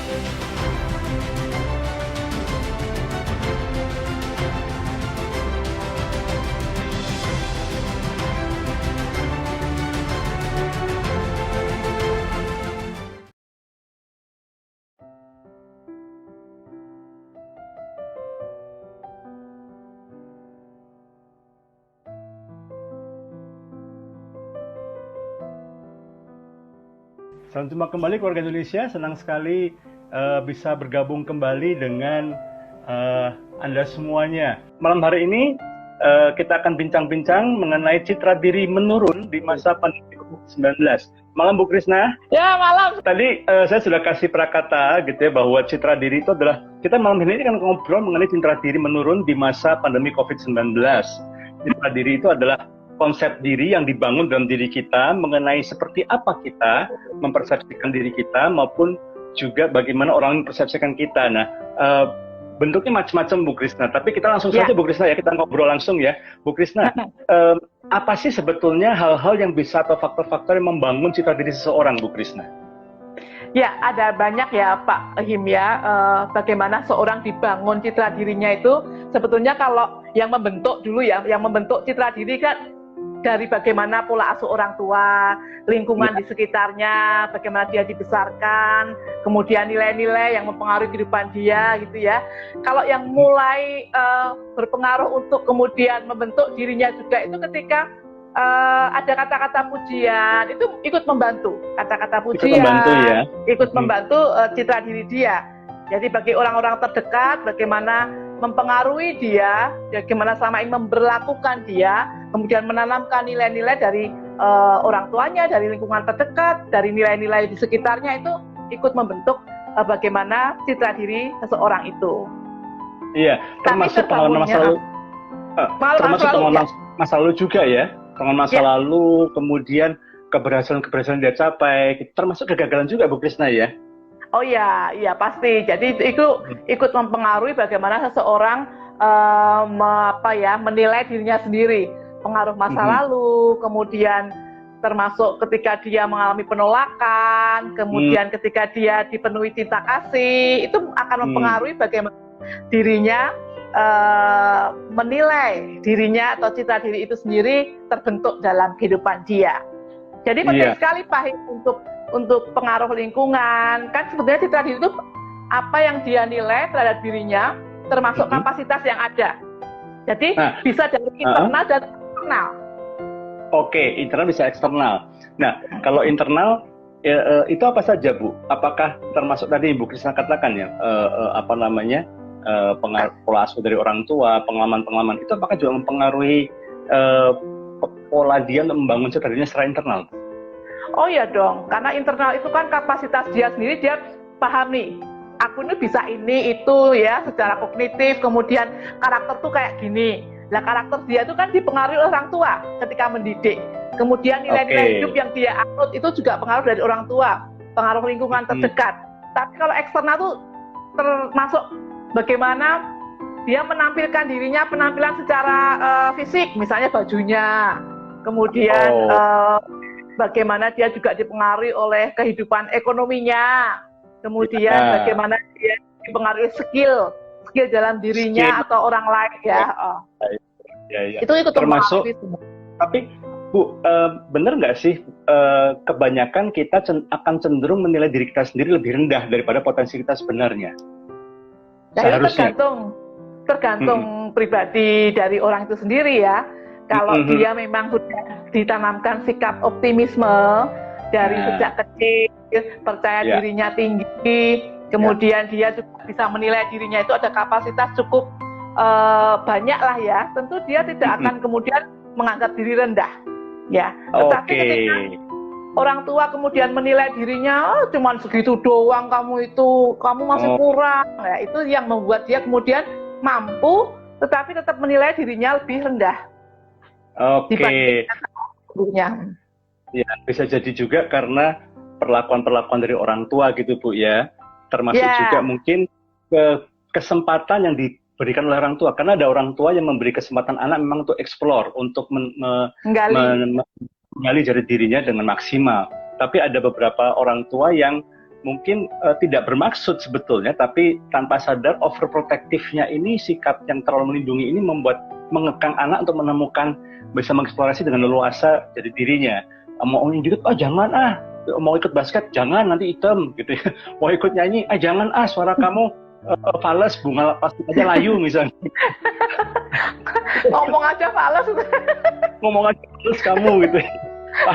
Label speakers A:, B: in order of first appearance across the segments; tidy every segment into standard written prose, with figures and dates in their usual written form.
A: Salam jumpa kembali keluarga Indonesia, senang sekali bisa bergabung kembali dengan Anda semuanya. Malam hari ini kita akan bincang-bincang mengenai citra diri menurun di masa pandemi COVID-19. Malam Bu Krisna.
B: Ya, malam.
A: Tadi saya sudah kasih prakata gitu ya, bahwa citra diri itu adalah, kita malam ini kan ngobrol mengenai citra diri menurun di masa pandemi COVID-19. Citra diri itu adalah konsep diri yang dibangun dalam diri kita mengenai seperti apa kita mempersepsikan diri kita maupun juga bagaimana orang mempersepsikan kita. Nah, bentuknya macam-macam Bu Krisna, tapi kita langsung saja Bu Krisna ya, kita ngobrol langsung ya. Bu Krisna, apa sih sebetulnya hal-hal yang bisa atau faktor-faktor yang membangun citra diri seseorang Bu Krisna?
B: Ya, ada banyak ya Pak Him ya, bagaimana seorang dibangun citra dirinya itu. Sebetulnya kalau yang membentuk dulu ya, yang membentuk citra diri kan dari bagaimana pola asuh orang tua, lingkungan di sekitarnya, bagaimana dia dibesarkan, kemudian nilai-nilai yang mempengaruhi kehidupan dia gitu ya. Kalau yang mulai berpengaruh untuk kemudian membentuk dirinya juga itu ketika ada kata-kata pujian, itu ikut membantu. Kata-kata pujian ikut membantu citra diri dia. Jadi bagi orang-orang terdekat, bagaimana mempengaruhi dia, bagaimana selama ini memberlakukan dia, kemudian menanamkan nilai-nilai dari orang tuanya, dari lingkungan terdekat, dari nilai-nilai di sekitarnya, itu ikut membentuk bagaimana citra diri seseorang itu.
A: Iya, termasuk pengalaman masa lalu, termasuk pengalaman masa lalu juga ya, pengalaman masa lalu, kemudian keberhasilan-keberhasilan dia capai, termasuk kegagalan juga Bu Krisna ya.
B: Oh iya, iya pasti. Jadi itu ikut mempengaruhi bagaimana seseorang menilai dirinya sendiri. Pengaruh masa lalu, kemudian termasuk ketika dia mengalami penolakan, kemudian ketika dia dipenuhi cinta kasih, itu akan mempengaruhi bagaimana dirinya menilai dirinya atau citra diri itu sendiri terbentuk dalam kehidupan dia. Jadi penting sekali Pak untuk pengaruh lingkungan. Kan sebetulnya citra diri itu apa yang dia nilai terhadap dirinya, termasuk kapasitas yang ada. Jadi bisa dari internal dan eksternal.
A: Oke, internal bisa eksternal. Nah, kalau internal itu apa saja Bu? Apakah termasuk tadi Bu Krisna katakan ya, pengaruh pola asuh dari orang tua, pengalaman-pengalaman itu apakah juga mempengaruhi pola dia untuk membangun citra dirinya secara internal?
B: Oh ya dong, karena internal itu kan kapasitas dia sendiri, dia paham nih, aku ini bisa ini, itu ya, secara kognitif, kemudian karakter tuh kayak gini. Nah karakter dia itu kan dipengaruhi oleh orang tua ketika mendidik. Kemudian nilai-nilai hidup yang dia anut itu juga pengaruh dari orang tua, pengaruh lingkungan terdekat. Tapi kalau eksternal tuh termasuk bagaimana dia menampilkan dirinya, penampilan secara fisik, misalnya bajunya, kemudian bagaimana dia juga dipengaruhi oleh kehidupan ekonominya, kemudian bagaimana dia dipengaruhi skill dalam dirinya atau orang lain ya. Itu ikut
A: termasuk. Tapi Bu, benar nggak sih kebanyakan kita akan cenderung menilai diri kita sendiri lebih rendah daripada potensi kita sebenarnya?
B: Nah, itu tergantung pribadi dari orang itu sendiri ya. Kalau dia memang sudah ditanamkan sikap optimisme dari sejak kecil, percaya dirinya tinggi, kemudian dia juga bisa menilai dirinya itu ada kapasitas cukup banyak lah ya, tentu dia tidak akan kemudian menganggap diri rendah ya. Tetapi ketika orang tua kemudian menilai dirinya, cuma segitu doang kamu masih kurang, ya, itu yang membuat dia kemudian mampu tetapi tetap menilai dirinya lebih rendah.
A: Ya, bisa jadi juga karena perlakuan-perlakuan dari orang tua gitu Bu ya, termasuk juga mungkin kesempatan yang diberikan oleh orang tua, karena ada orang tua yang memberi kesempatan anak memang untuk explore, untuk menggali jati dirinya dengan maksimal. Tapi ada beberapa orang tua yang mungkin tidak bermaksud sebetulnya, tapi tanpa sadar overprotective-nya ini, sikap yang terlalu melindungi ini membuat mengekang anak untuk menemukan, bisa mengeksplorasi dengan leluasa jadi dirinya. Mau juga, jangan mau ikut basket, jangan nanti hitam gitu ya. Mau ikut nyanyi, jangan suara kamu fales, bunga pasti aja layu misalnya.
B: Ngomong aja fales.
A: Ngomong aja fales kamu gitu.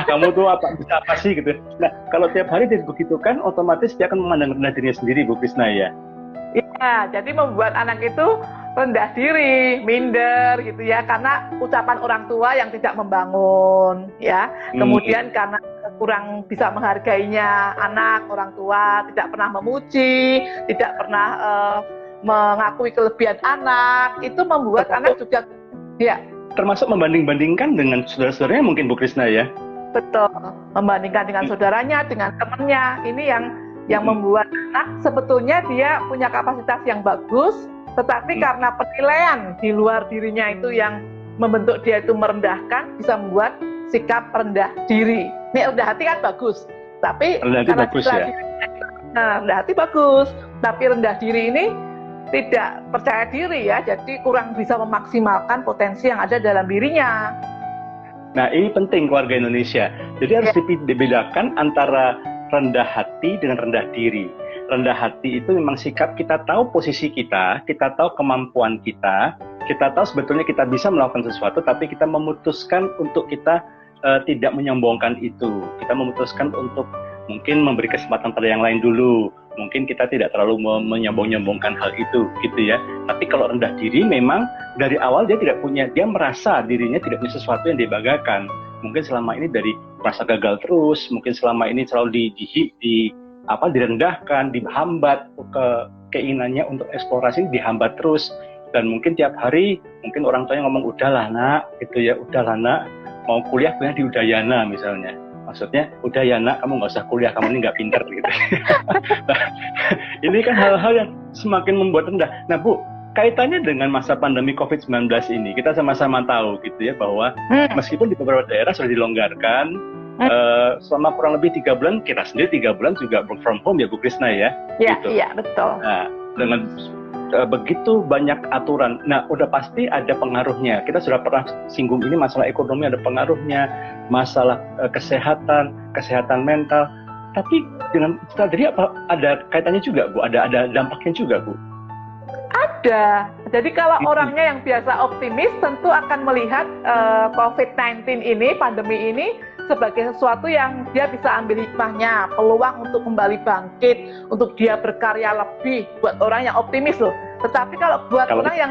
A: Kamu tuh bisa apa sih gitu. Nah, kalau tiap hari dia begitu kan, otomatis dia akan memandang rendah dirinya sendiri, Bu Krisna ya.
B: Iya, jadi membuat anak itu rendah diri, minder gitu ya, karena ucapan orang tua yang tidak membangun ya. Kemudian karena kurang bisa menghargainya anak, orang tua tidak pernah memuji, tidak pernah mengakui kelebihan anak, itu membuat anak juga ya. Termasuk
A: membanding-bandingkan dengan saudara-saudaranya mungkin, Bu Krisna ya.
B: Betul, membandingkan dengan saudaranya, dengan temannya. Ini yang membuat anak sebetulnya dia punya kapasitas yang bagus, tetapi karena penilaian di luar dirinya itu yang membentuk dia itu merendahkan, bisa membuat sikap rendah diri. Ini rendah hati kan bagus, tapi
A: rendah hati bagus ya.
B: Rendah hati bagus, tapi rendah diri ini tidak percaya diri ya, jadi kurang bisa memaksimalkan potensi yang ada dalam dirinya.
A: Nah, ini penting keluarga Indonesia. Jadi harus dibedakan antara rendah hati dengan rendah diri. Rendah hati itu memang sikap kita tahu posisi kita tahu kemampuan kita tahu sebetulnya kita bisa melakukan sesuatu, tapi kita memutuskan untuk kita tidak menyombongkan itu. Kita memutuskan untuk mungkin memberi kesempatan pada yang lain dulu. Mungkin kita tidak terlalu menyombong-nyombongkan hal itu, gitu ya. Tapi kalau rendah diri memang dari awal dia merasa dirinya tidak punya sesuatu yang dibanggakan. Mungkin selama ini dari merasa gagal terus, mungkin selama ini selalu direndahkan, dihambat keinginannya untuk eksplorasi dihambat terus. Dan mungkin tiap hari mungkin orang tuanya ngomong udahlah nak, gitu ya, udahlah nak, mau kuliah di Udayana misalnya. Maksudnya, udah ya nak, kamu nggak usah kuliah, kamu ini nggak pintar gitu. Nah, ini kan hal-hal yang semakin membuat rendah. Nah Bu, kaitannya dengan masa pandemi COVID-19 ini, kita sama-sama tahu gitu ya, bahwa meskipun di beberapa daerah sudah dilonggarkan, selama kurang lebih 3 bulan, kita sendiri 3 bulan juga work from home ya Bu Krisna ya.
B: Iya,
A: gitu.
B: Iya betul.
A: Nah, dengan begitu banyak aturan, nah udah pasti ada pengaruhnya. Kita sudah pernah singgung ini, masalah ekonomi ada pengaruhnya, masalah kesehatan mental. Tapi dengan tadi ada kaitannya juga Bu, ada dampaknya juga Bu.
B: Ada. Jadi kalau orangnya yang biasa optimis tentu akan melihat COVID-19 ini, pandemi ini sebagai sesuatu yang dia bisa ambil hikmahnya, peluang untuk kembali bangkit, untuk dia berkarya lebih, buat orang yang optimis loh. Tetapi kalau buat orang yang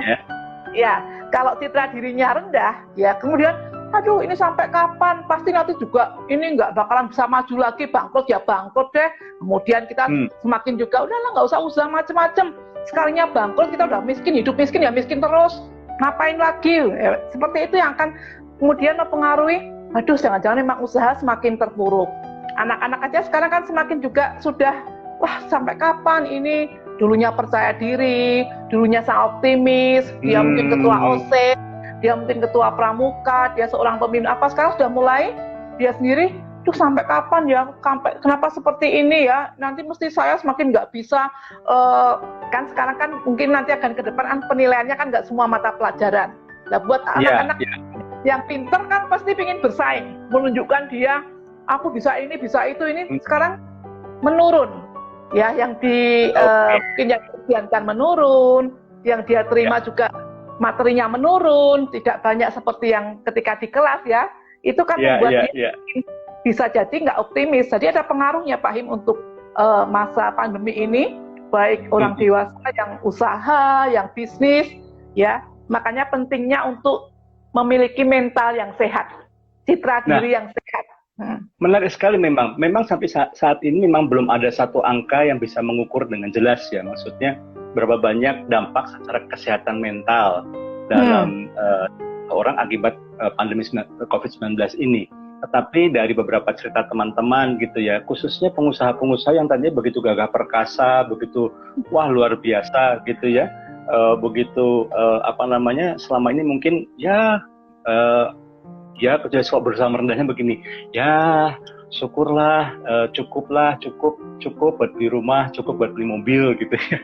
B: kalau citra dirinya rendah, ya kemudian aduh ini sampai kapan, pasti nanti juga ini nggak bakalan bisa maju lagi, bangkrut ya bangkrut deh. Kemudian kita semakin juga udahlah nggak usah usaha macem-macem, sekalinya bangkrut kita udah miskin, hidup miskin ya miskin terus, ngapain lagi, seperti itu yang akan kemudian mempengaruhi. Aduh, jangan-jangan memang usaha semakin terpuruk. Anak-anak aja sekarang kan semakin juga sudah, wah sampai kapan ini, dulunya percaya diri, dulunya sangat optimis, dia mungkin ketua OSIS, dia mungkin ketua pramuka, dia seorang pemimpin apa, sekarang sudah mulai dia sendiri, tuh sampai kapan ya, kenapa seperti ini ya, nanti mesti saya semakin nggak bisa, kan sekarang kan mungkin nanti akan ke depan kan penilaiannya kan nggak semua mata pelajaran. Nah buat anak-anak yang pinter kan pasti ingin bersaing, menunjukkan dia, aku bisa ini, bisa itu, ini sekarang menurun, ya, yang mungkin yang diujiankan menurun, yang dia terima juga materinya menurun, tidak banyak seperti yang ketika di kelas ya, itu kan membuat dia bisa jadi nggak optimis. Jadi ada pengaruhnya Pak Him untuk masa pandemi ini, baik orang dewasa yang usaha, yang bisnis, ya, makanya pentingnya untuk memiliki mental yang sehat, citra diri yang sehat.
A: Menarik sekali memang sampai saat ini memang belum ada satu angka yang bisa mengukur dengan jelas ya, maksudnya berapa banyak dampak secara kesehatan mental dalam orang akibat pandemi COVID-19 ini. Tetapi dari beberapa cerita teman-teman gitu ya, khususnya pengusaha-pengusaha yang tadinya begitu gagah perkasa, begitu wah luar biasa gitu ya, begitu selama ini mungkin dia berusaha merendahnya begini, ya syukurlah, cukup buat beli rumah, cukup buat beli mobil gitu ya,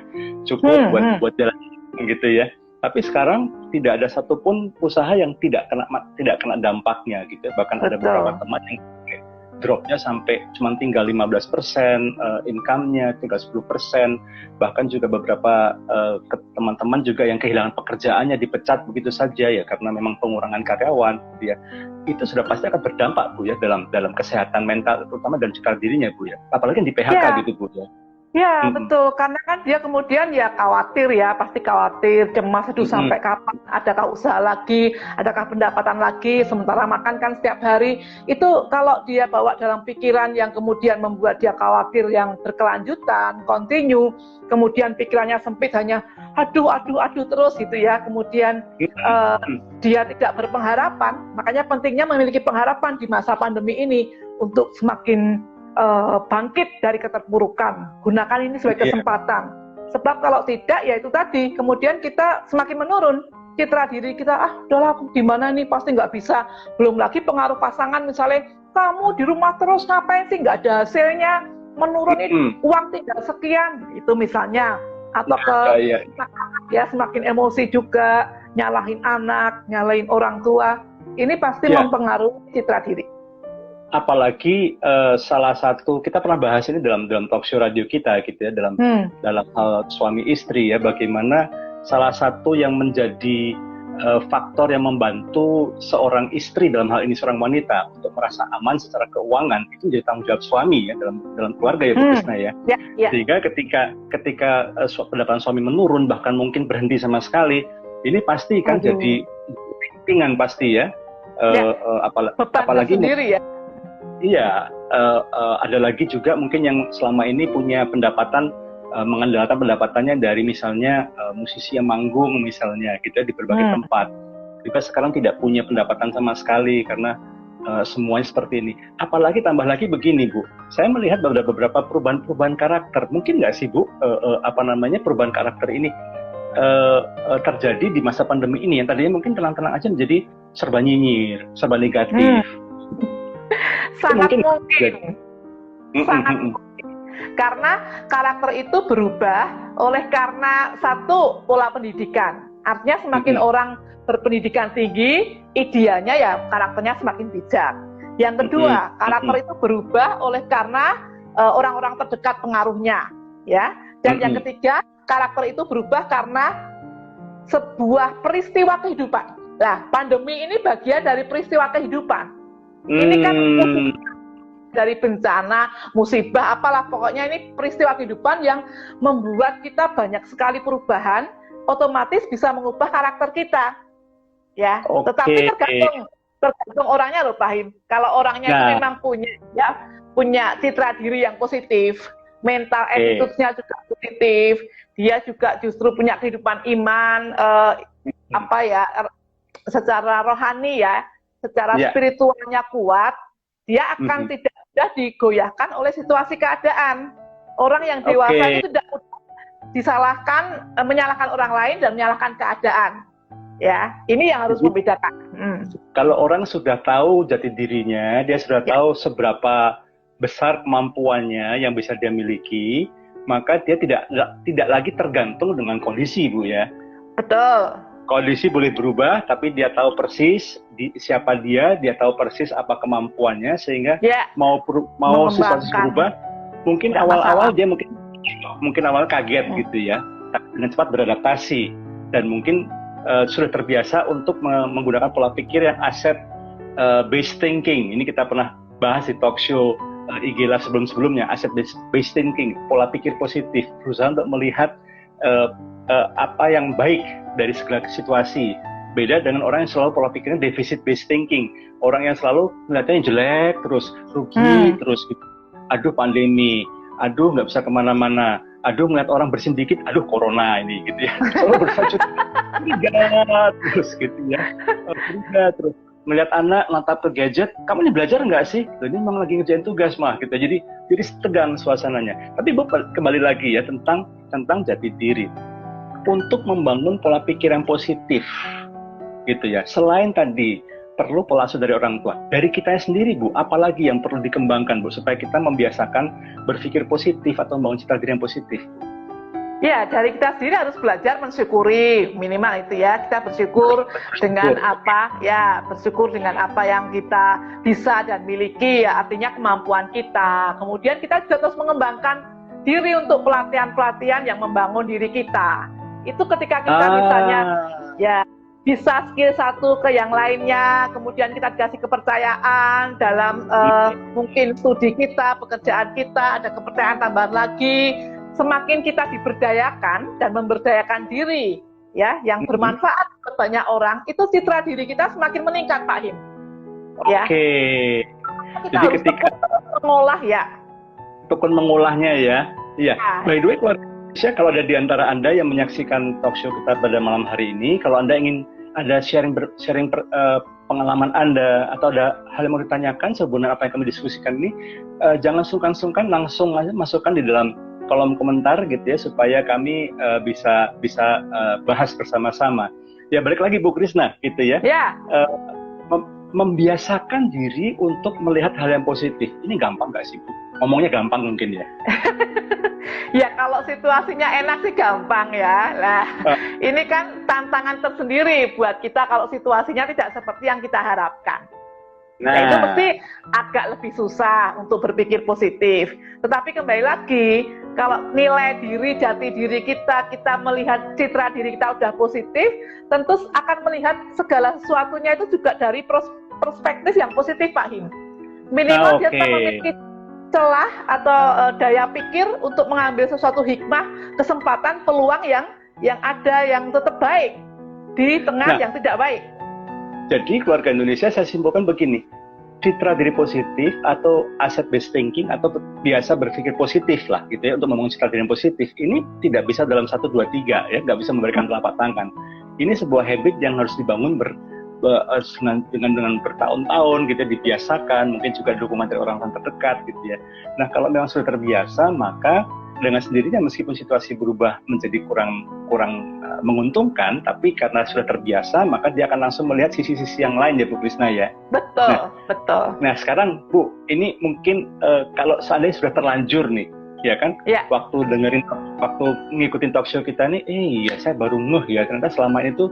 A: cukup buat jalan gitu ya. Tapi sekarang tidak ada satupun usaha yang tidak kena dampaknya gitu. Bahkan ada beberapa teman yang dropnya sampai cuma tinggal 15% income-nya, tinggal 10%. Bahkan juga beberapa teman-teman juga yang kehilangan pekerjaannya, dipecat begitu saja ya karena memang pengurangan karyawan gitu ya. Itu sudah pasti akan berdampak Bu ya dalam kesehatan mental terutama dan citra dirinya Bu ya. Apalagi di PHK gitu Bu ya.
B: Ya betul, karena kan dia kemudian ya khawatir ya, pasti khawatir, cemas, aduh sampai kapan, adakah usaha lagi, adakah pendapatan lagi, sementara makan kan setiap hari. Itu kalau dia bawa dalam pikiran yang kemudian membuat dia khawatir yang berkelanjutan, continue, kemudian pikirannya sempit hanya aduh terus gitu ya, kemudian dia tidak berpengharapan. Makanya pentingnya memiliki pengharapan di masa pandemi ini untuk semakin bangkit dari keterpurukan. Gunakan ini sebagai kesempatan. Sebab kalau tidak, ya itu tadi, kemudian kita semakin menurun. Citra diri kita, udahlah aku gimana nih, pasti nggak bisa. Belum lagi pengaruh pasangan, misalnya, kamu di rumah terus ngapain sih, nggak ada hasilnya, menurun ini, uang tinggal sekian, itu misalnya. Atau semakin emosi juga, nyalahin anak, nyalahin orang tua. Ini pasti mempengaruhi citra diri.
A: Apalagi salah satu kita pernah bahas ini dalam talk show radio kita gitu ya, dalam hal suami istri ya, bagaimana salah satu yang menjadi faktor yang membantu seorang istri, dalam hal ini seorang wanita, untuk merasa aman secara keuangan itu jadi tanggung jawab suami ya dalam keluarga ya Bu Krisna ya. Sehingga ketika pendapatan suami menurun bahkan mungkin berhenti sama sekali, ini pasti kan jadi ringan pasti ya. Apalagi
B: sendiri ya.
A: Iya, ada lagi juga mungkin yang selama ini punya pendapatan, mengandalkan pendapatannya dari misalnya musisi yang manggung misalnya gitu ya, di berbagai tempat. Juga sekarang tidak punya pendapatan sama sekali karena semuanya seperti ini. Apalagi tambah lagi begini Bu, saya melihat beberapa perubahan karakter. Mungkin nggak sih Bu, perubahan karakter ini terjadi di masa pandemi ini yang tadinya mungkin tenang-tenang aja menjadi serba nyinyir, serba negatif.
B: Sangat mungkin. Karena karakter itu berubah oleh karena satu, pola pendidikan. Artinya semakin orang berpendidikan tinggi, idealnya ya karakternya semakin bijak. Yang kedua, karakter itu berubah oleh karena orang-orang terdekat pengaruhnya, ya. Dan yang ketiga, karakter itu berubah karena sebuah peristiwa kehidupan. Nah, pandemi ini bagian dari peristiwa kehidupan. Ini kan dari bencana, musibah, apalah pokoknya ini peristiwa kehidupan yang membuat kita banyak sekali perubahan, otomatis bisa mengubah karakter kita, ya. Tetapi tergantung orangnya loh, Pak. Kalau orangnya memang punya citra diri yang positif, mental attitude-nya juga positif, dia juga justru punya kehidupan iman, secara rohani ya. Secara spiritualnya kuat, dia akan tidak mudah digoyahkan oleh situasi keadaan. Orang yang dewasa itu tidak mudah disalahkan, menyalahkan orang lain dan menyalahkan keadaan. Ya, ini yang harus membedakan.
A: Kalau orang sudah tahu jati dirinya, dia sudah tahu seberapa besar kemampuannya yang bisa dia miliki, maka dia tidak lagi tergantung dengan kondisi, Bu ya.
B: Betul.
A: Kondisi boleh berubah, tapi dia tahu persis siapa dia tahu persis apa kemampuannya, sehingga mau situasi berubah, mungkin awal-awal dia mungkin awal kaget gitu ya, tapi dengan cepat beradaptasi dan mungkin sudah terbiasa untuk menggunakan pola pikir yang asset based thinking. Ini kita pernah bahas di talk show IG Live sebelumnya, asset based thinking, pola pikir positif, berusaha untuk melihat apa yang baik dari segala situasi. Beda dengan orang yang selalu pola pikirnya deficit based thinking, orang yang selalu melihatnya yang jelek terus, rugi terus gitu. Aduh pandemi, aduh nggak bisa kemana-mana, aduh melihat orang bersin dikit, aduh corona ini gitu ya. Selalu bersajud terus gitu ya. Terus melihat anak mantap ke gadget, kamu ini belajar nggak sih? Ini memang lagi ngerjain tugas mah gitu. Jadi tegang suasananya. Tapi kembali lagi ya tentang jati diri. Untuk membangun pola pikir yang positif gitu ya. Selain tadi perlu pola asuh dari orang tua. Dari kita sendiri, Bu, apalagi yang perlu dikembangkan, Bu, supaya kita membiasakan berpikir positif atau membangun citra diri yang positif?
B: Ya, dari kita sendiri harus belajar mensyukuri, minimal itu ya. Kita bersyukur dengan apa, ya, bersyukur dengan apa yang kita bisa dan miliki, ya, artinya kemampuan kita. Kemudian kita juga terus mengembangkan diri untuk pelatihan-pelatihan yang membangun diri kita. Itu ketika kita misalnya, ya, bisa skill satu ke yang lainnya, kemudian kita dikasih kepercayaan dalam mungkin studi kita, pekerjaan kita, ada kepercayaan tambahan lagi. Semakin kita diberdayakan dan memberdayakan diri, ya, yang bermanfaat untuk banyak orang, itu citra diri kita semakin meningkat, Pak Him. Ya.
A: Oke.
B: Kita jadi ketika mengolah, ya.
A: Tekun mengolahnya, ya. Iya. By the way, keluarga Indonesia, kalau ada di antara Anda yang menyaksikan talk show kita pada malam hari ini, kalau Anda ingin ada sharing pengalaman Anda atau ada hal yang mau ditanyakan sebenarnya apa yang kami diskusikan ini, jangan sungkan-sungkan, langsung aja masukkan di dalam kolom komentar gitu ya, supaya kami bisa bahas bersama-sama. Ya, balik lagi Bu Krisna gitu ya.
B: Ya.
A: Membiasakan diri untuk melihat hal yang positif. Ini gampang nggak sih, Bu? Ngomongnya gampang mungkin ya.
B: Ya, kalau situasinya enak sih gampang ya. Nah, ini kan tantangan tersendiri buat kita kalau situasinya tidak seperti yang kita harapkan. Nah, itu pasti agak lebih susah untuk berpikir positif. Tetapi kembali lagi, kalau nilai diri, jati diri kita melihat citra diri kita udah positif, tentu akan melihat segala sesuatunya itu juga dari perspektif yang positif, Pak Him. Minimal dia memiliki celah atau daya pikir untuk mengambil sesuatu hikmah, kesempatan, peluang yang ada yang tetap baik di tengah yang tidak baik.
A: Jadi keluarga Indonesia saya simpulkan begini, citra diri positif atau asset based thinking atau biasa berpikir positif lah gitu ya, untuk membangun citra diri yang positif ini tidak bisa dalam 1, 2, 3 ya, nggak bisa memberikan telapak tangan. Ini sebuah habit yang harus dibangun dengan bertahun-tahun gitu, dibiasakan, mungkin juga dukungan dari orang-orang terdekat gitu ya. Nah, kalau memang sudah terbiasa, maka dengan sendirinya meskipun situasi berubah menjadi kurang menguntungkan, tapi karena sudah terbiasa, maka dia akan langsung melihat sisi-sisi yang lain ya Bu Krisna ya.
B: Betul, betul.
A: Nah, sekarang Bu, ini mungkin kalau seandainya sudah terlanjur nih, ya kan? Ya. Waktu ngikutin talk show kita nih, ya saya baru ngeh ya, ternyata selama itu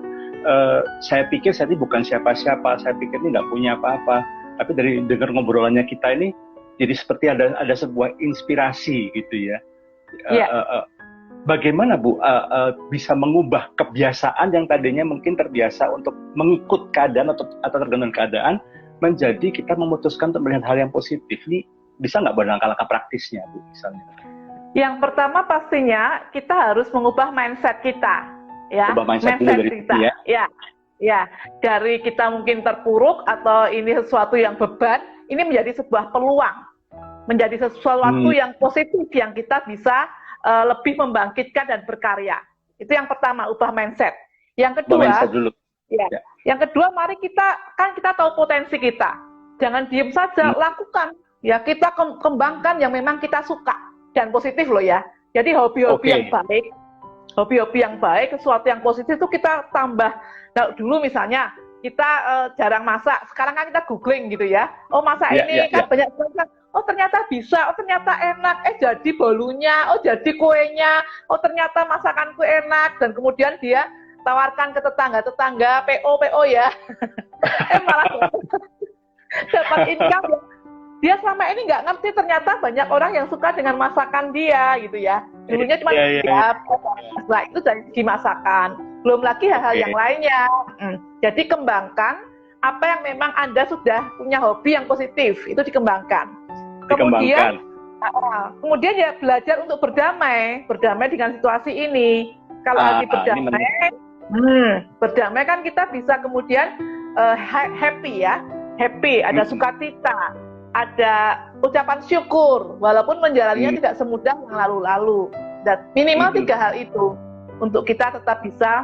A: saya pikir saya ini bukan siapa-siapa, saya pikir ini nggak punya apa-apa, tapi dari dengar ngobrolannya kita ini jadi seperti ada sebuah inspirasi gitu ya. Bagaimana Bu bisa mengubah kebiasaan yang tadinya mungkin terbiasa untuk mengikut keadaan atau tergantung keadaan, menjadi kita memutuskan untuk melihat hal yang positif. Ini bisa nggak langkah-langkah praktisnya Bu misalnya?
B: Yang pertama pastinya kita harus mengubah mindset kita. Ya,
A: mindset dari kita.
B: Ya, dari kita mungkin terpuruk atau ini sesuatu yang beban, ini menjadi sebuah peluang, menjadi sesuatu yang positif yang kita bisa lebih membangkitkan dan berkarya. Itu yang pertama, ubah mindset. Yang kedua, yang kedua, mari kita tahu potensi kita, jangan diem saja, lakukan. Ya, kita kembangkan yang memang kita suka dan positif loh ya. Jadi hobi-hobi yang baik. Hobi-hobi yang baik, sesuatu yang positif itu kita tambah. Nah, dulu misalnya kita jarang masak, sekarang kan kita googling gitu ya. Oh, masak ini kan banyak banget. Oh, ternyata bisa, oh ternyata enak, jadi bolunya, oh jadi kuenya, oh ternyata masakanku enak, dan kemudian dia tawarkan ke tetangga, PO ya. Malah dapat income. Dia selama ini nggak ngerti ternyata banyak orang yang suka dengan masakan dia gitu ya. Dulunya cuma nah itu dari segi masakan. Belum lagi hal-hal yang lainnya. Jadi kembangkan apa yang memang Anda sudah punya hobi yang positif, itu dikembangkan. Kemudian ya belajar untuk berdamai dengan situasi ini. Kalau lagi berdamai kan kita bisa kemudian happy ya, ada sukacita. Ada ucapan syukur, walaupun menjalaninya tidak semudah yang lalu-lalu. Dan minimal 3 hal itu untuk kita tetap bisa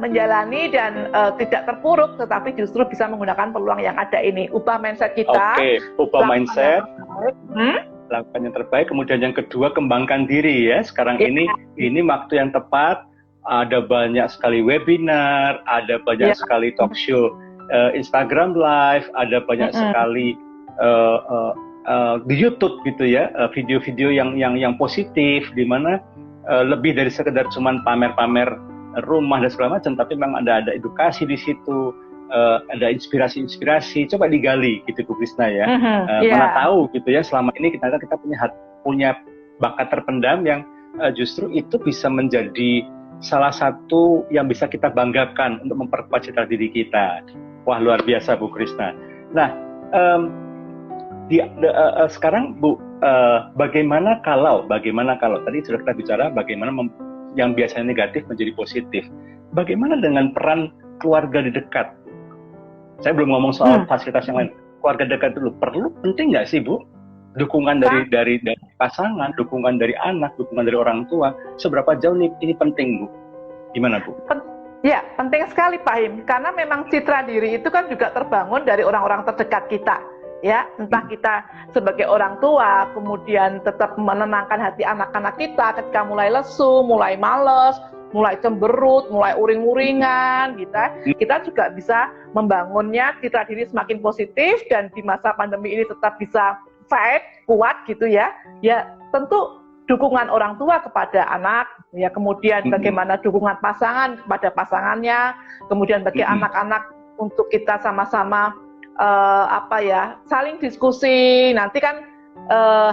B: menjalani dan tidak terpuruk, tetapi justru bisa menggunakan peluang yang ada ini. Ubah mindset kita.
A: Ubah mindset. Lakukan yang terbaik. Kemudian yang kedua, kembangkan diri ya. Sekarang ini waktu yang tepat ada banyak sekali webinar, ada banyak sekali talk show, Instagram Live, ada banyak sekali di YouTube gitu ya, video-video yang positif, di mana lebih dari sekedar cuman pamer-pamer rumah dan segala macam, tapi memang ada edukasi di situ, ada inspirasi-inspirasi. Coba digali gitu Bu Krisna ya. Mana tahu gitu ya, selama ini kita punya bakat terpendam yang justru itu bisa menjadi salah satu yang bisa kita banggakan untuk memperkuat citra diri kita. Wah, luar biasa Bu Krisna. Nah, sekarang Bu, bagaimana kalau tadi sudah kita bicara bagaimana yang biasanya negatif menjadi positif. Bagaimana dengan peran keluarga di dekat? Saya belum ngomong soal fasilitas yang lain. Keluarga dekat dulu penting nggak sih Bu? Dukungan dari pasangan, dukungan dari anak, dukungan dari orang tua. Seberapa jauh ini penting Bu? Gimana Bu?
B: Ya, penting sekali Pak Him. Karena memang citra diri itu kan juga terbangun dari orang-orang terdekat kita. Ya, entah kita sebagai orang tua, kemudian tetap menenangkan hati anak-anak kita ketika mulai lesu, mulai males, mulai cemberut, mulai uring-uringan, kita juga bisa membangunnya citra diri semakin positif, dan di masa pandemi ini tetap bisa fight, kuat gitu ya. Ya, tentu dukungan orang tua kepada anak, ya, kemudian bagaimana dukungan pasangan kepada pasangannya, kemudian bagi anak-anak untuk kita sama-sama saling diskusi. Nanti kan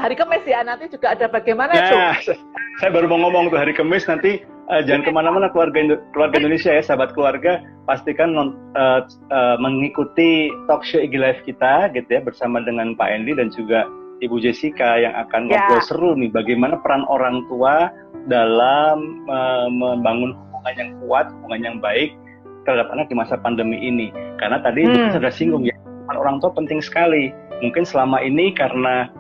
B: hari Kamis ya, nanti juga ada bagaimana tuh.
A: Saya baru mau ngomong tuh, hari Kamis nanti jangan kemana-mana keluarga Indonesia ya, sahabat keluarga, pastikan mengikuti talk show IG Live kita gitu ya, bersama dengan Pak Andy dan juga Ibu Jessica yang akan ngobrol seru nih, bagaimana peran orang tua dalam membangun hubungan yang kuat, hubungan yang baik terhadap anak di masa pandemi ini. Karena tadi sudah singgung ya, orang tua penting sekali. Mungkin selama ini karena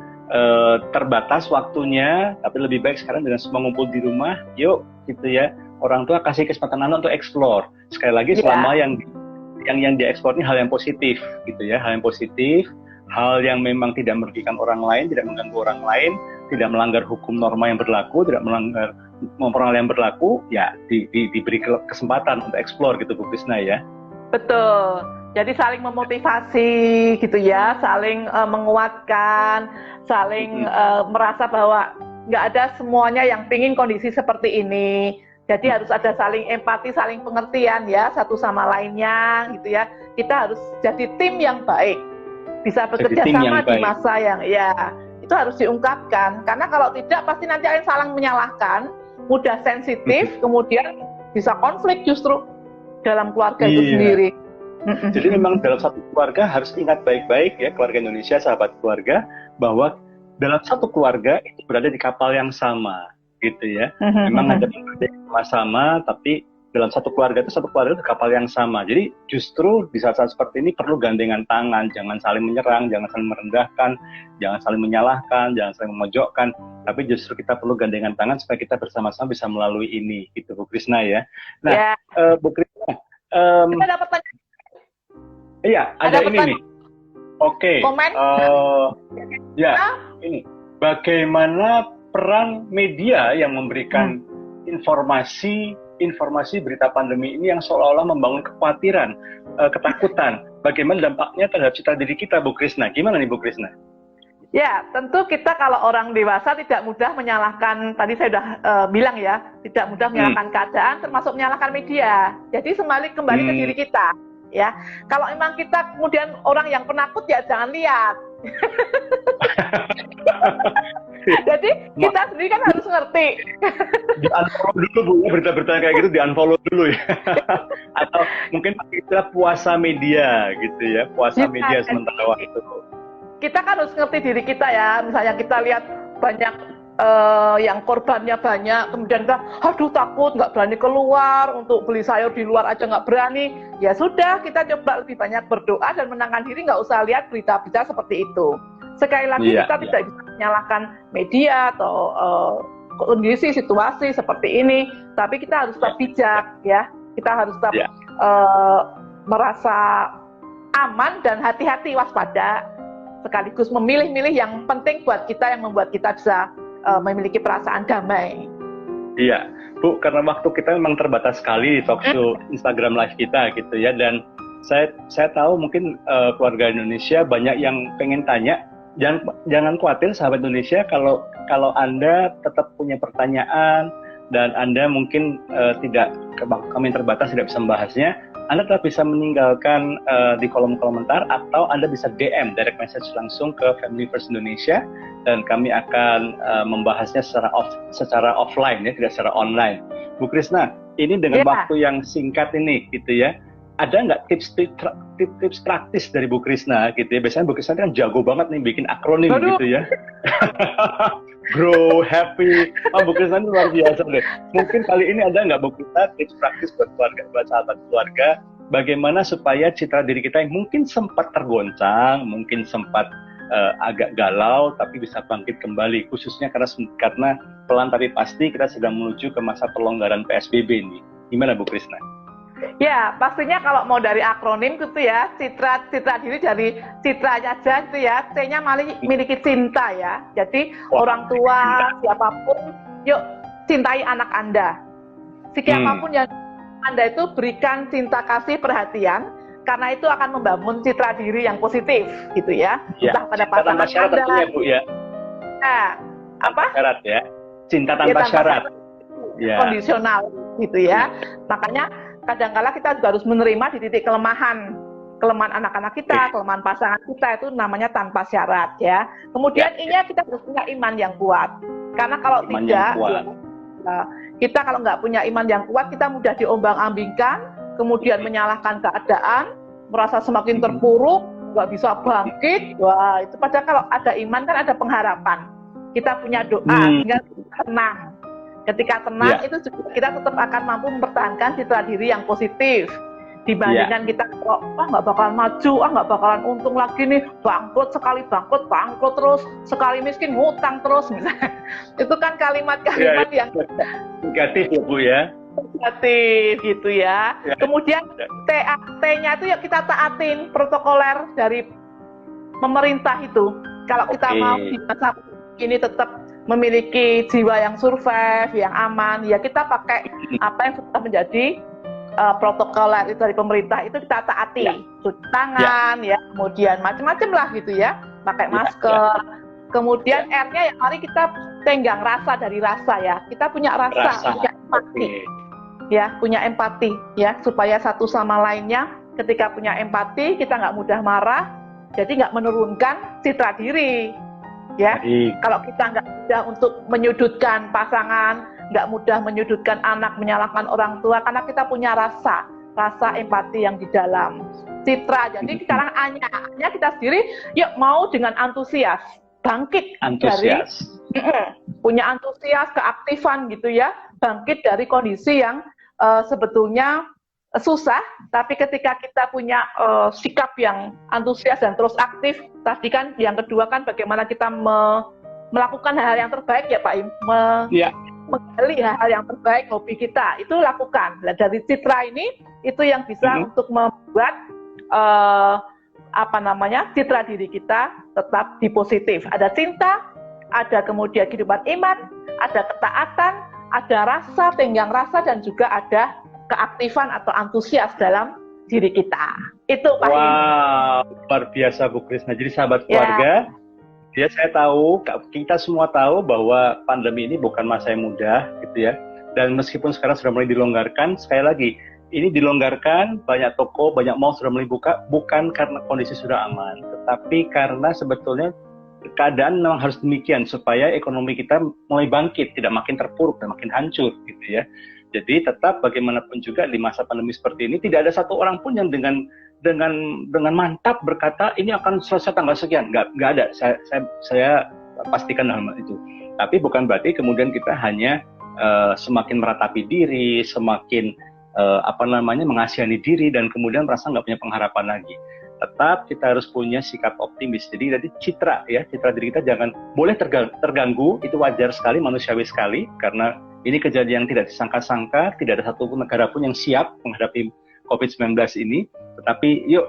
A: terbatas waktunya, tapi lebih baik sekarang dengan semua ngumpul di rumah, yuk gitu ya, orang tua kasih kesempatan anak untuk explore. Sekali lagi selama yang dieksplor ini hal yang positif gitu ya, hal yang positif, hal yang memang tidak merugikan orang lain, tidak mengganggu orang lain, tidak melanggar hukum norma yang berlaku, tidak melanggar hal yang berlaku, ya diberi kesempatan untuk explore gitu Bu Krisna ya.
B: Betul. Jadi saling memotivasi gitu ya, saling menguatkan, saling merasa bahwa nggak ada semuanya yang pingin kondisi seperti ini. Jadi harus ada saling empati, saling pengertian ya, satu sama lainnya gitu ya. Kita harus jadi tim yang baik, bisa bekerja sama di masa yang itu harus diungkapkan. Karena kalau tidak pasti nanti akan saling menyalahkan, mudah sensitif, kemudian bisa konflik justru dalam keluarga itu sendiri.
A: Jadi memang dalam satu keluarga harus ingat baik-baik ya, keluarga Indonesia, sahabat keluarga, bahwa dalam satu keluarga itu berada di kapal yang sama gitu ya. Memang ada sama, tapi dalam satu keluarga itu kapal yang sama. Jadi justru di saat-saat seperti ini perlu gandengan tangan, jangan saling menyerang, jangan saling merendahkan, jangan saling menyalahkan, jangan saling memojokkan, tapi justru kita perlu gandengan tangan supaya kita bersama-sama bisa melalui ini gitu Bu Krisna ya. Nah, Bu Krisna,
B: kita dapat tanya.
A: Iya, ada ini nih. Oke.
B: Komen?
A: Ini. Bagaimana peran media yang memberikan informasi berita pandemi ini yang seolah-olah membangun kekhawatiran, ketakutan. Bagaimana dampaknya terhadap citra diri kita, Bu Krisna? Gimana nih, Bu Krisna?
B: Ya, tentu kita kalau orang dewasa tidak mudah menyalahkan, tadi saya sudah bilang ya, tidak mudah menyalahkan keadaan, termasuk menyalahkan media. Jadi kembali ke diri kita. Ya, kalau emang kita kemudian orang yang penakut ya jangan lihat. Jadi kita sendiri kan harus ngerti.
A: Di-unfollow dulu Bu, berita-berita kayak gitu di-unfollow dulu ya. Atau mungkin kita puasa media gitu ya, puasa media sementara waktu.
B: Kita kan harus ngerti diri kita ya. Misalnya kita lihat banyak yang korbannya banyak, kemudian kita, aduh takut, nggak berani keluar, untuk beli sayur di luar aja nggak berani. Ya sudah, kita coba lebih banyak berdoa dan menenangkan diri, nggak usah lihat berita-berita seperti itu. Sekali lagi kita tidak bisa menyalahkan media atau kondisi situasi seperti ini, tapi kita harus tetap bijak ya. Kita harus tetap merasa aman dan hati-hati, waspada, sekaligus memilih-milih yang penting buat kita, yang membuat kita bisa memiliki perasaan damai.
A: Iya, Bu, karena waktu kita memang terbatas sekali di talk show Instagram live kita gitu ya, dan saya tahu mungkin keluarga Indonesia banyak yang pengen tanya. Jangan khawatir sahabat Indonesia, kalau Anda tetap punya pertanyaan dan Anda mungkin kami terbatas tidak bisa membahasnya, Anda tetap bisa meninggalkan di kolom komentar, atau Anda bisa DM direct message langsung ke Family First Indonesia, dan kami akan membahasnya secara offline ya, tidak secara online. Bu Krisna, ini dengan waktu yang singkat ini gitu ya, ada nggak tips praktis dari Bu Krisna gitu ya? Biasanya Bu Krisna kan jago banget nih bikin akronim gitu ya. Grow happy. Bu Krisna ini luar biasa deh. Mungkin kali ini ada nggak Bu Krisna tips praktis buat keluarga, buat sahabat keluarga, bagaimana supaya citra diri kita yang mungkin sempat tergoncang, mungkin sempat agak galau, tapi bisa bangkit kembali, khususnya karena pelan tapi pasti kita sedang menuju ke masa pelonggaran PSBB ini. Gimana Bu Krisna?
B: Ya, pastinya kalau mau dari akronim gitu ya, citra diri dari citranya aja gitu ya, C-nya miliki cinta ya. Jadi orang tua, siapapun, yuk cintai anak Anda. Siapapun yang Anda itu berikan cinta, kasih, perhatian, karena itu akan membangun citra diri yang positif gitu ya. Entah pada pasangan Anda.
A: Ya, Bu ya.
B: Nah, apa?
A: Syarat ya. Cinta tanpa syarat.
B: Kondisional gitu ya. Makanya kadang-kala kita juga harus menerima di titik kelemahan anak-anak kita, kelemahan pasangan kita, itu namanya tanpa syarat ya. Kemudian kita harus punya iman yang kuat, karena kalau tidak kita kalau nggak punya iman yang kuat, kita mudah diombang-ambingkan, kemudian menyalahkan keadaan, merasa semakin terpuruk, nggak bisa bangkit. Wah, itu padahal kalau ada iman kan ada pengharapan, kita punya doa sehingga tenang. Ketika tenang itu juga kita tetap akan mampu mempertahankan citra diri yang positif dibandingkan kita kalau nggak bakalan maju, nggak bakalan untung lagi nih, bangkrut terus, sekali miskin ngutang terus misalnya. Itu kan kalimat-kalimat yang
A: negatif ya Bu ya.
B: Negatif gitu ya. Kemudian T-nya itu ya kita taatin protokoler dari pemerintah itu. Kalau kita mau di masa ini tetap memiliki jiwa yang survive, yang aman, ya kita pakai apa yang sudah menjadi protokoler itu dari pemerintah, itu kita taati. Cuci tangan, kemudian macam-macam lah gitu ya, pakai masker. Kemudian R-nya ya mari kita tenggang rasa dari rasa ya. Kita punya rasa. Punya empati. Ya, punya empati ya, supaya satu sama lainnya ketika punya empati, kita nggak mudah marah, jadi nggak menurunkan citra diri. Ya, kalau kita nggak mudah untuk menyudutkan pasangan, nggak mudah menyudutkan anak, menyalahkan orang tua, karena kita punya rasa empati yang di dalam citra. Jadi sekarang A-nya kita sendiri, yuk mau dengan antusias, bangkit dari punya antusias, keaktifan gitu ya, bangkit dari kondisi yang sebetulnya susah, tapi ketika kita punya sikap yang antusias dan terus aktif, tadi kan yang kedua kan bagaimana kita melakukan hal-hal yang terbaik ya Pak Im, menggali hal-hal yang terbaik, hobi kita, itu lakukan. Nah, dari citra ini, itu yang bisa untuk membuat citra diri kita tetap di positif. Ada cinta, ada kemudian kehidupan iman, ada ketaatan, ada rasa, tenggang rasa, dan juga ada keaktifan atau antusias dalam diri kita. Itu Pak.
A: Wow, luar biasa Bu Krisna. Jadi sahabat keluarga, saya tahu, kita semua tahu bahwa pandemi ini bukan masa yang mudah gitu ya. Dan meskipun sekarang sudah mulai dilonggarkan, sekali lagi, ini dilonggarkan, banyak toko, banyak mall sudah mulai buka, bukan karena kondisi sudah aman, tetapi karena sebetulnya keadaan memang harus demikian supaya ekonomi kita mulai bangkit, tidak makin terpuruk dan makin hancur gitu ya. Jadi tetap bagaimanapun juga di masa pandemi seperti ini, tidak ada satu orang pun yang dengan mantap berkata ini akan selesai tanggal sekian. Nggak ada. Saya pastikan hal itu. Tapi bukan berarti kemudian kita hanya semakin meratapi diri, semakin mengasihani diri, dan kemudian merasa nggak punya pengharapan lagi. Tetap kita harus punya sikap optimis. Jadi citra diri kita jangan boleh terganggu. Itu wajar sekali, manusiawi sekali, karena ini kejadian yang tidak disangka-sangka, tidak ada satu negara pun yang siap menghadapi COVID-19 ini. Tetapi yuk,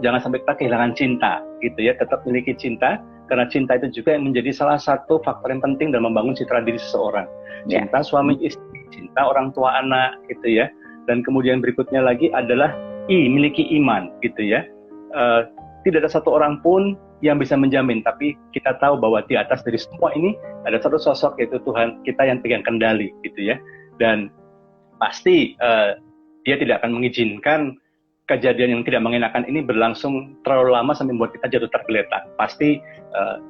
A: jangan sampai kita kehilangan cinta, gitu ya. Tetap miliki cinta, Karena cinta itu juga yang menjadi salah satu faktor yang penting dalam membangun citra diri seseorang. Cinta suami istri, cinta orang tua anak, gitu ya. Dan kemudian berikutnya lagi adalah miliki iman, gitu ya. Tidak ada satu orang pun yang bisa menjamin, tapi kita tahu bahwa di atas dari semua ini ada satu sosok, yaitu Tuhan kita yang pegang kendali, gitu ya. Dan pasti dia tidak akan mengizinkan kejadian yang tidak mengenakan ini berlangsung terlalu lama sampai membuat kita jatuh tergeletak. Pasti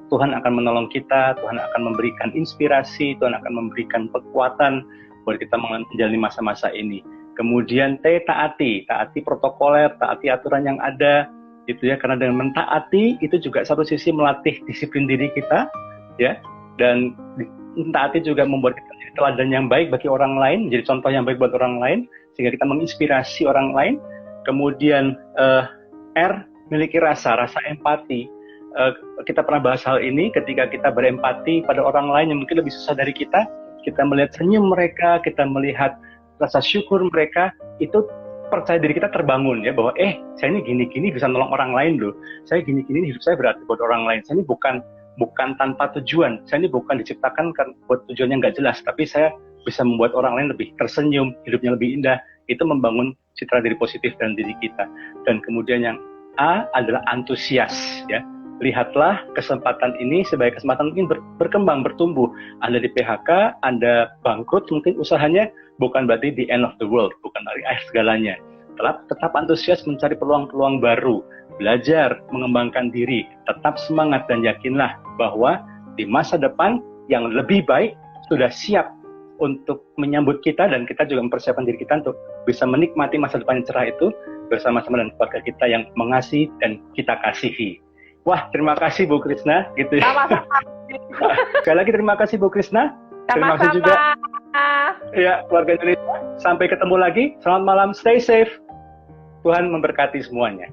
A: Tuhan akan menolong kita, Tuhan akan memberikan inspirasi, Tuhan akan memberikan kekuatan buat kita menjalani masa-masa ini. Kemudian taati protokoler, taati aturan yang ada, gitu ya. Karena dengan mentaati itu juga satu sisi melatih disiplin diri kita, ya. Dan mentaati juga membuat kita menjadi teladan yang baik bagi orang lain, menjadi contoh yang baik buat orang lain, sehingga kita menginspirasi orang lain. Kemudian miliki rasa empati. Kita pernah bahas hal ini ketika kita berempati pada orang lain yang mungkin lebih susah dari kita. Kita melihat senyum mereka, kita melihat rasa syukur mereka, itu percaya diri kita terbangun ya, bahwa saya ini gini-gini bisa nolong orang lain loh. Saya gini-gini hidup saya berarti buat orang lain. Saya ini bukan tanpa tujuan. Saya ini bukan diciptakan buat tujuan yang nggak jelas, tapi saya bisa membuat orang lain lebih tersenyum, hidupnya lebih indah. Itu membangun citra diri positif dalam diri kita. Dan kemudian yang A adalah antusias, ya. Lihatlah kesempatan ini sebagai kesempatan mungkin berkembang, bertumbuh. Anda di PHK, Anda bangkrut, mungkin usahanya bukan berarti the end of the world, bukan dari akhir segalanya. Tetap antusias mencari peluang-peluang baru, belajar, mengembangkan diri, tetap semangat dan yakinlah bahwa di masa depan yang lebih baik sudah siap untuk menyambut kita, dan kita juga mempersiapkan diri kita untuk bisa menikmati masa depan yang cerah itu bersama-sama dengan keluarga kita yang mengasihi dan kita kasihi. Wah, terima kasih Bu Krisna, gitu ya.
B: Sama-sama.
A: Sekali lagi terima kasih Bu Krisna. Terima kasih juga ya keluarga Indonesia. Sampai ketemu lagi. Selamat malam, stay safe. Tuhan memberkati semuanya.